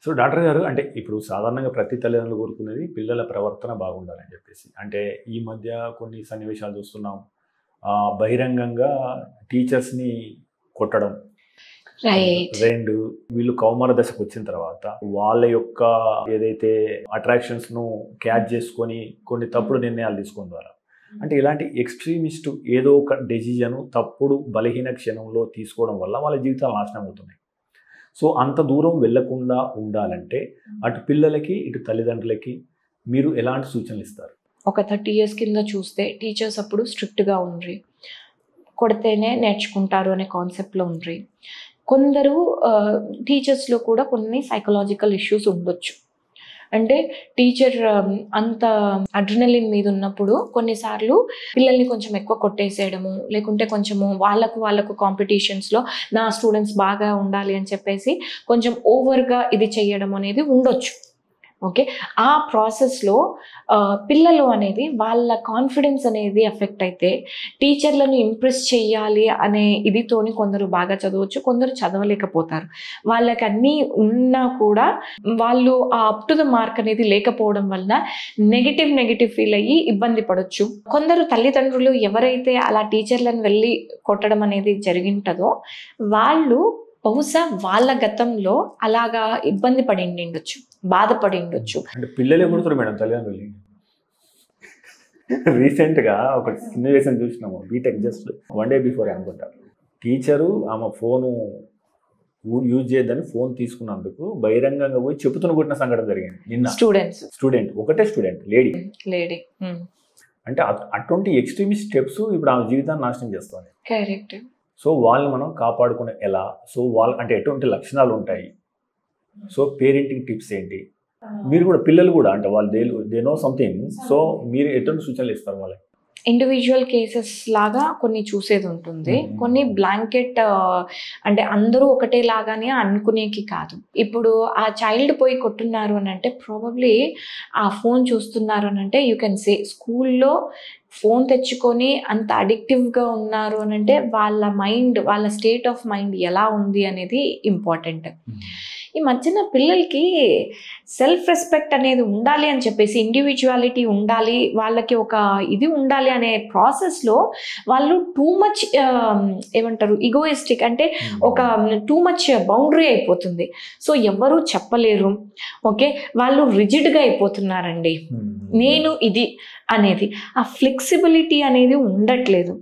So doctor గారు అంటే ఇప్పుడు సాధారణంగా ప్రతి తల్లిదండ్రులు కోరుకునేది పిల్లల ప్రవర్తన బాగుండాలని చెప్పేసి. అంటే ఈ మధ్య కొన్ని సన్నివేశాలు చూస్తున్నాం. బహిరంగంగా టీచర్స్‌ని కొట్టడం. రైట్. 2 వీళ్ళు కౌమార దశకు వచ్చిన తర్వాత వాళ్ళ యొక్క ఏదైతే అట్రాక్షన్స్‌ను క్యాచ్ చేసుకొని కొన్ని తప్పుడు నిర్ణయాలు తీసుకోవడం ద్వారా అంటే ఇలాంటి ఎక్స్‌ట్రీమిస్ట్ ఏదో ఒక డెసిజన్ తప్పుడు బలహీన క్షణంలో తీసుకోవడం వల్ల వాళ్ళ జీవితాలు నాశనం అవుతున్నాయి. సో అంత దూరం వెళ్ళకుండా ఉండాలంటే అటు పిల్లలకి ఇటు తల్లిదండ్రులకి మీరు ఎలాంటి సూచనలు ఇస్తారు? ఒక 30 years కింద చూస్తే టీచర్స్ అప్పుడు స్ట్రిక్ట్గా ఉండ్రి, కొడితేనే నేర్చుకుంటారు అనే కాన్సెప్ట్లో ఉండ్రి. కొందరు టీచర్స్లో కూడా కొన్ని సైకలాజికల్ ఇష్యూస్ ఉండొచ్చు. అంటే టీచర్ అంత అడ్రినలిన్ మీద ఉన్నప్పుడు కొన్నిసార్లు పిల్లల్ని కొంచెం ఎక్కువ కొట్టేసేయడము, లేకుంటే కొంచెము వాళ్ళకు కాంపిటీషన్స్లో నా స్టూడెంట్స్ బాగా ఉండాలి అని చెప్పేసి కొంచెం ఓవర్గా ఇది చేయడం అనేది ఉండొచ్చు. ఓకే, ఆ ప్రాసెస్లో పిల్లలు అనేది వాళ్ళ కాన్ఫిడెన్స్ అనేది ఎఫెక్ట్ అయితే టీచర్లను ఇంప్రెస్ చేయాలి అనే ఇదితోని కొందరు బాగా చదవచ్చు, కొందరు చదవలేకపోతారు. వాళ్ళకి అన్నీ ఉన్నా కూడా వాళ్ళు ఆ అప్ టు ద మార్క్ అనేది లేకపోవడం వలన నెగిటివ్ ఫీల్ అయ్యి ఇబ్బంది పడవచ్చు. కొందరు తల్లిదండ్రులు ఎవరైతే అలా టీచర్లను వెళ్ళి కొట్టడం అనేది జరిగింటదో వాళ్ళు బహుశా వాళ్ళ గతంలో అలాగా ఇబ్బంది పడి ఉండొచ్చు, బాధపడి ఉండొచ్చు. అంటే పిల్లలే కొడుతారు మేడం తల్లిదండ్రులు. రీసెంట్గా ఒక సన్నివేశం చూసినాము, బీటెక్ జస్ట్ 1 day బిఫోర్ అనుకుంటా. టీచరు ఆమె ఫోను యూజ్ చేయొద్దని ఫోన్ తీసుకున్నందుకు బహిరంగంగా పోయి చెప్పుతున్న కొట్టిన సంఘటన జరిగింది నిన్న. స్టూడెంట్ ఒకటే స్టూడెంట్ లేడీ. అంటే అటువంటి ఎక్స్ట్రీమిస్ట్ స్టెప్స్ ఇప్పుడు ఆమె జీవితాన్ని నాశనం చేస్తుంది. కరెక్ట్. సో వాళ్ళని మనం కాపాడుకునే ఎలా? సో వాళ్ళు అంటే ఎటువంటి లక్షణాలు ఉంటాయి? సో పేరెంటింగ్ టిప్స్ ఏంటి? మీరు కూడా పిల్లలు కూడా అంటే వాళ్ళు దే నో సంథింగ్. సో మీరు ఎటువంటి సూచనలు ఇస్తారు వాళ్ళకి? ఇండివిజువల్ కేసెస్ లాగా కొన్ని చూసేది ఉంటుంది, కొన్ని బ్లాంకెట్ అంటే అందరూ ఒకటే లాగానే అనుకునేకి కాదు. ఇప్పుడు ఆ చైల్డ్ పోయి కొట్టున్నారు అని అంటే ప్రాబబ్లీ ఆ ఫోన్ చూస్తున్నారు అని అంటే యూ కెన్ సే స్కూల్లో ఫోన్ తెచ్చుకొని అంత అడిక్టివ్గా ఉన్నారు అని అంటే వాళ్ళ మైండ్, వాళ్ళ స్టేట్ ఆఫ్ మైండ్ ఎలా ఉంది అనేది ఇంపార్టెంట్. ఈ మధ్యన పిల్లలకి సెల్ఫ్ రెస్పెక్ట్ అనేది ఉండాలి అని చెప్పేసి, ఇండివిజువాలిటీ ఉండాలి, వాళ్ళకి ఒక ఇది ఉండాలి అనే ప్రాసెస్లో వాళ్ళు టూ మచ్ ఏమంటారు ఈగోయిస్టిక్, అంటే ఒక టూ మచ్ బౌండరీ అయిపోతుంది. సో ఎవరు చెప్పలేరు. ఓకే, వాళ్ళు రిజిడ్గా అయిపోతున్నారండి. నేను ఇది అనేది ఆ ఫ్లెక్సిబిలిటీ అనేది ఉండట్లేదు.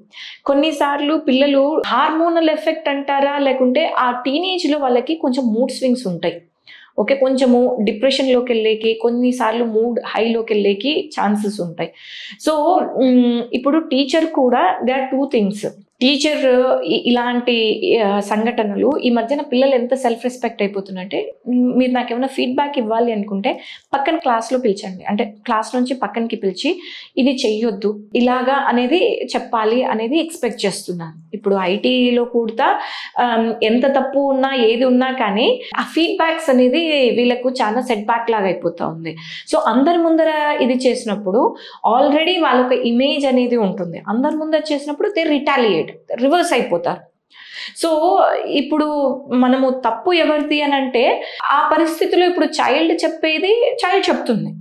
కొన్నిసార్లు పిల్లలు హార్మోనల్ ఎఫెక్ట్ అంటారా, లేకుంటే ఆ టీనేజ్లో వాళ్ళకి కొంచెం మూడ్ స్వింగ్స్ ఉంటాయి. ఓకే, కొంచెము డిప్రెషన్లోకి వెళ్ళేకి, కొన్నిసార్లు మూడ్ హైలోకి వెళ్ళేకి ఛాన్సెస్ ఉంటాయి. సో ఇప్పుడు టీచర్ కూడా దే ఆర్ 2 things. టీచర్ ఇలాంటి సంఘటనలు ఈ మధ్యన పిల్లలు ఎంత సెల్ఫ్ రెస్పెక్ట్ అయిపోతున్నట్టే, మీరు నాకు ఏమైనా ఫీడ్బ్యాక్ ఇవ్వాలి అనుకుంటే పక్కన క్లాస్లో పిలిచండి, అంటే క్లాస్ నుంచి పక్కనకి పిలిచి ఇది చెయ్యొద్దు ఇలాగా అనేది చెప్పాలి అనేది ఎక్స్పెక్ట్ చేస్తున్నాను. ఇప్పుడు ఐటీలో కూడా ఎంత తప్పు ఉన్నా ఏది ఉన్నా కానీ ఆ ఫీడ్బ్యాక్స్ అనేది వీళ్ళకు చాలా సెట్ బ్యాక్ లాగా అయిపోతూ ఉంది. సో అందరి ముందర ఇది చేసినప్పుడు ఆల్రెడీ వాళ్ళొక ఇమేజ్ అనేది ఉంటుంది, అందరి ముందర చేసినప్పుడు దే రిటాలియేట్, రివర్స్ అయిపోతారు. సో ఇప్పుడు మనము తప్పు ఎవరిది అని అంటే ఆ పరిస్థితిలో ఇప్పుడు చైల్డ్ చెప్పేది చైల్డ్ చెప్తుంది,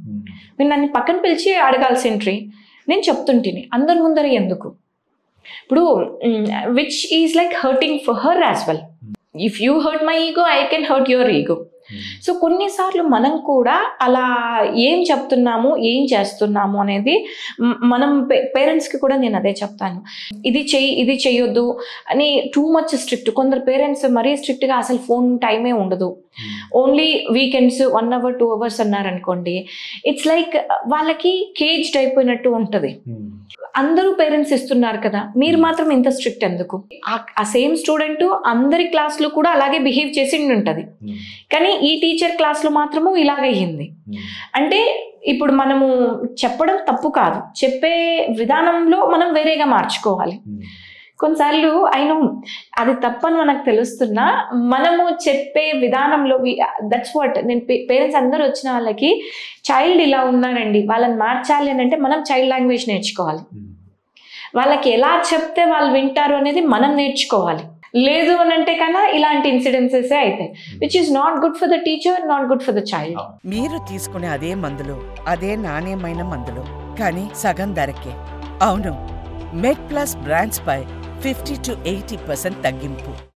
మీరు నన్ను పక్కన పిలిచి అడగాల్సింట్రీ, నేను చెప్తుంటిని అందరి ముందర ఎందుకు? ఇప్పుడు which is like hurting for her as well. If you hurt my ego, I can hurt your ego. So కొన్నిసార్లు మనం కూడా అలా ఏం చెప్తున్నాము, ఏం చేస్తున్నాము అనేది మనం పేరెంట్స్కి కూడా నేను అదే చెప్తాను, ఇది చెయ్యొద్దు అని టూ మచ్ స్ట్రిక్ట్. కొందరు పేరెంట్స్ మరీ స్ట్రిక్ట్గా అసలు ఫోన్ టైమే ఉండదు, ఓన్లీ వీకెండ్స్ 1 hour 2 hours అన్నారనుకోండి, ఇట్స్ లైక్ వాళ్ళకి కేజ్డ్ అయిపోయినట్టు ఉంటుంది. అందరూ పేరెంట్స్ ఇస్తున్నారు కదా, మీరు మాత్రం ఇంత స్ట్రిక్ట్ ఎందుకు? ఆ సేమ్ స్టూడెంట్ అందరి క్లాస్లో కూడా అలాగే బిహేవ్ చేసి ఉంటుంది, కానీ ఈ టీచర్ క్లాస్లో మాత్రము ఇలాగయ్యింది. అంటే ఇప్పుడు మనము చెప్పడం తప్పు కాదు, చెప్పే విధానంలో మనం వేరేగా మార్చుకోవాలి. కొన్నిసార్లు అయినా అది తప్పని మనకు తెలుస్తున్నా మనము చెప్పే విధానంలో దట్స్ వాట్ నేను పేరెంట్స్ అందరూ వచ్చిన వాళ్ళకి చైల్డ్ ఇలా ఉన్నారండి, వాళ్ళని మార్చాలి అని అంటే మనం చైల్డ్ లాంగ్వేజ్ నేర్చుకోవాలి. వాళ్ళకి ఎలా చెప్తే వాళ్ళు వింటారు అనేది మనం నేర్చుకోవాలి. లేదు అని అంటే కన్నా ఇలాంటి ఇన్సిడెన్సెస్ అవుతాయి, which is not good for the teacher, not good for the child. మీరు తీసుకునే అదే మందులు, అదే నాణ్యమైన మందులు, కానీ సగం ధరకే. అవును, మెడ్ ప్లస్ బ్రాండ్స్ పై 50 to 80% తగ్గింపు.